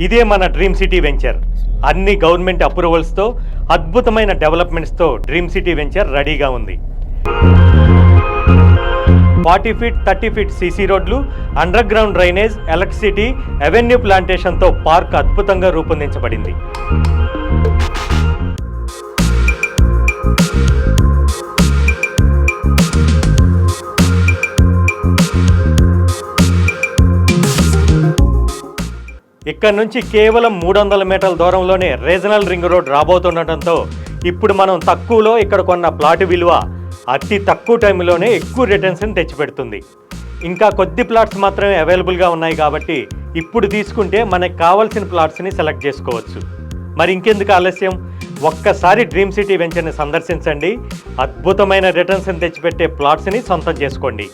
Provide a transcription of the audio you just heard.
ఇదే మన dream city venture. అన్ని గవర్నమెంట్ అప్రూవల్స్తో అద్భుతమైన డెవలప్మెంట్స్తో డ్రీమ్ సిటీ వెంచర్ రెడీగా ఉంది. 40 ఫీట్ 30 ఫీట్ సీసీ రోడ్లు, underground drainage, electricity, avenue ప్లాంటేషన్తో పార్క్ అద్భుతంగా రూపొందించబడింది. ఇక్కడ నుంచి కేవలం 300 మీటర్ల దూరంలోనే రీజనల్ రింగ్ రోడ్ రాబోతుండటంతో ఇప్పుడు మనం తక్కువలో ఇక్కడ కొన్న ప్లాట్ విలువ అతి తక్కువ టైంలోనే ఎక్కువ రిటర్న్స్ని తెచ్చిపెడుతుంది. ఇంకా కొద్ది ప్లాట్స్ మాత్రమే అవైలబుల్గా ఉన్నాయి కాబట్టి ఇప్పుడు తీసుకుంటే మనకు కావాల్సిన ప్లాట్స్ని సెలెక్ట్ చేసుకోవచ్చు. మరి ఇంకెందుకు ఆలస్యం, ఒక్కసారి డ్రీమ్ సిటీ వెంచర్ని సందర్శించండి. అద్భుతమైన రిటర్న్స్ని తెచ్చిపెట్టే ప్లాట్స్ని సొంతం చేసుకోండి.